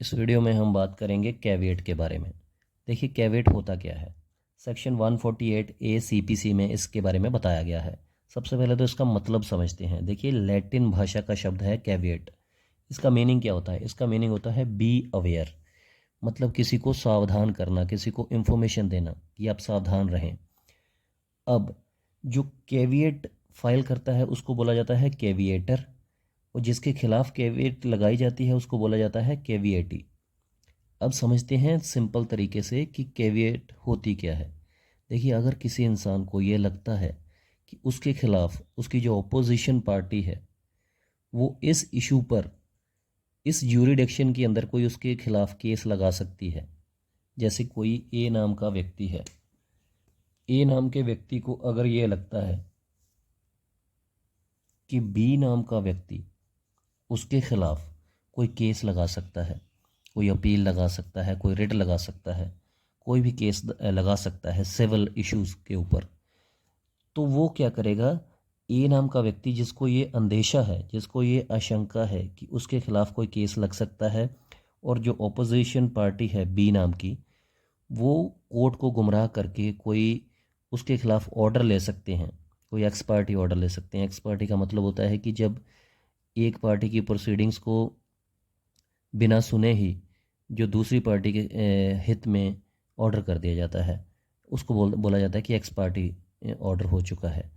इस वीडियो में हम बात करेंगे कैविएट के बारे में। देखिए कैविएट होता क्या है। सेक्शन 148 ए सीपीसी में इसके बारे में बताया गया है। सबसे पहले तो इसका मतलब समझते हैं। देखिए लैटिन भाषा का शब्द है कैविएट। इसका मीनिंग क्या होता है? इसका मीनिंग होता है बी अवेयर, मतलब किसी को सावधान करना, किसी को इन्फॉर्मेशन देना कि आप सावधान रहें। अब जो कैविएट फाइल करता है उसको बोला जाता है कैविएटर, और जिसके खिलाफ कैविएट लगाई जाती है उसको बोला जाता है कैविएटी। अब समझते हैं सिंपल तरीके से कि कैविएट होती क्या है। देखिए अगर किसी इंसान को ये लगता है कि उसके खिलाफ उसकी जो अपोजिशन पार्टी है वो इस इशू पर, इस ज्यूरिडिक्शन के अंदर कोई उसके खिलाफ केस लगा सकती है। जैसे कोई ए नाम का व्यक्ति है, ए नाम के व्यक्ति को अगर ये लगता है कि बी नाम का व्यक्ति उसके खिलाफ कोई केस लगा सकता है, कोई अपील लगा सकता है, कोई रिट लगा सकता है, कोई भी केस लगा सकता है सिविल इश्यूज़ के ऊपर, तो वो क्या करेगा? ए नाम का व्यक्ति जिसको ये अंदेशा है, जिसको ये आशंका है कि उसके खिलाफ कोई केस लग सकता है, और जो ऑपोजिशन पार्टी है बी नाम की, वो कोर्ट को गुमराह करके कोई उसके खिलाफ ऑर्डर ले सकते हैं। कोई एक्स पार्टी ऑर्डर ले सकते हैं। एक्स पार्टी का मतलब होता है कि जब एक पार्टी की प्रोसीडिंग्स को बिना सुने ही जो दूसरी पार्टी के हित में ऑर्डर कर दिया जाता है, उसको बोला जाता है कि एक्स पार्टी ऑर्डर हो चुका है।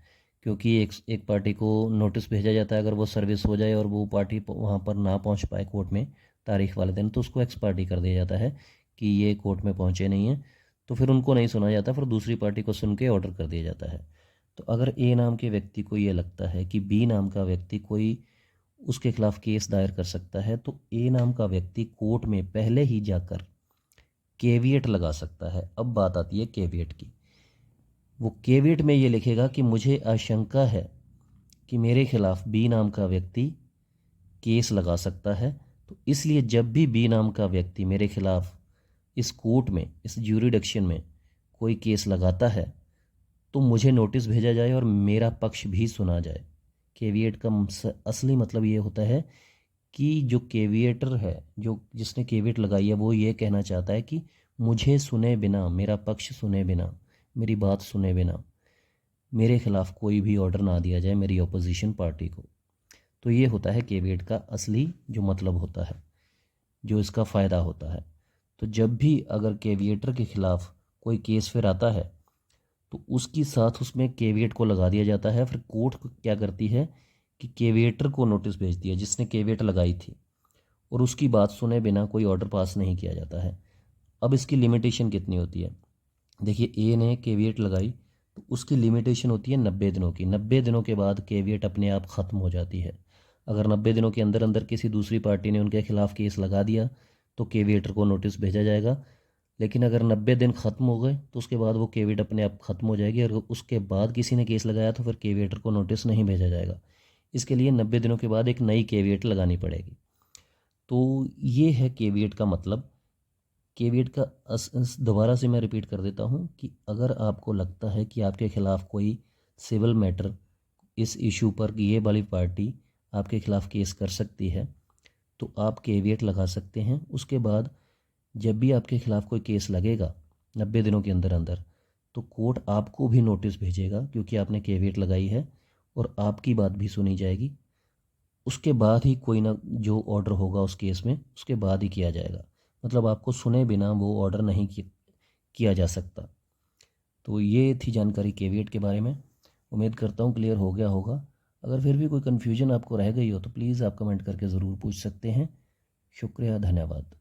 क्योंकि एक पार्टी को नोटिस भेजा जाता है, अगर वो सर्विस हो जाए और वो पार्टी वहाँ पर ना पहुँच पाए कोर्ट में तारीख वाले दिन, तो उसको एक्स पार्टी कर दिया जाता है कि ये कोर्ट में पहुँचे नहीं हैं, तो फिर उनको नहीं सुना जाता, फिर दूसरी पार्टी को सुन के ऑर्डर कर दिया जाता है। तो अगर ए नाम के व्यक्ति को ये लगता है कि बी नाम का व्यक्ति कोई उसके खिलाफ केस दायर कर सकता है, तो ए नाम का व्यक्ति कोर्ट में पहले ही जाकर केविएट लगा सकता है। अब बात आती है केविएट की। वो केविएट में ये लिखेगा कि मुझे आशंका है कि मेरे खिलाफ बी नाम का व्यक्ति केस लगा सकता है, तो इसलिए जब भी बी नाम का व्यक्ति मेरे खिलाफ इस कोर्ट में, इस ज्यूरिडिक्शन में कोई केस लगाता है, तो मुझे नोटिस भेजा जाए और मेरा पक्ष भी सुना जाए। केविएट का असली मतलब ये होता है कि जो केविएटर है, जो जिसने केविएट लगाई है, वो ये कहना चाहता है कि मुझे सुने बिना, मेरा पक्ष सुने बिना, मेरी बात सुने बिना मेरे खिलाफ कोई भी ऑर्डर ना दिया जाए मेरी अपोजिशन पार्टी को। तो ये होता है केविएट का असली जो मतलब होता है, जो इसका फ़ायदा होता है। तो जब भी अगर केविएटर के खिलाफ कोई केस फिर आता है, तो उसकी साथ उसमें केविएट को लगा दिया जाता है। फिर कोर्ट क्या करती है कि केविएटर को नोटिस भेजती है जिसने केविएट लगाई थी, और उसकी बात सुने बिना कोई ऑर्डर पास नहीं किया जाता है। अब इसकी लिमिटेशन कितनी होती है? देखिए ए ने केविएट लगाई तो उसकी लिमिटेशन होती है 90 दिनों की। 90 दिनों के बाद केविएट अपने आप ख़त्म हो जाती है। अगर 90 दिनों के अंदर अंदर किसी दूसरी पार्टी ने उनके खिलाफ केस लगा दिया तो केविएटर को नोटिस भेजा जाएगा। लेकिन अगर 90 दिन ख़त्म हो गए तो उसके बाद वो केविएट अपने आप ख़त्म हो जाएगी, और उसके बाद किसी ने केस लगाया तो फिर केविएटर को नोटिस नहीं भेजा जाएगा। इसके लिए 90 दिनों के बाद एक नई केविएट लगानी पड़ेगी। तो ये है केविएट का मतलब। केविएट का दोबारा से मैं रिपीट कर देता हूँ कि अगर आपको लगता है कि आपके खिलाफ कोई सिविल मैटर, इस इशू पर ये वाली पार्टी आपके खिलाफ केस कर सकती है, तो आप केविएट लगा सकते हैं। उसके बाद जब भी आपके खिलाफ कोई केस लगेगा 90 दिनों के अंदर अंदर, तो कोर्ट आपको भी नोटिस भेजेगा क्योंकि आपने केविएट लगाई है, और आपकी बात भी सुनी जाएगी। उसके बाद ही कोई ना जो ऑर्डर होगा उस केस में, उसके बाद ही किया जाएगा। मतलब आपको सुने बिना वो ऑर्डर नहीं किया जा सकता। तो ये थी जानकारी केविएट के बारे में। उम्मीद करता हूँ क्लियर हो गया होगा। अगर फिर भी कोई कन्फ्यूजन आपको रह गई हो तो प्लीज़ आप कमेंट करके ज़रूर पूछ सकते हैं। शुक्रिया, धन्यवाद।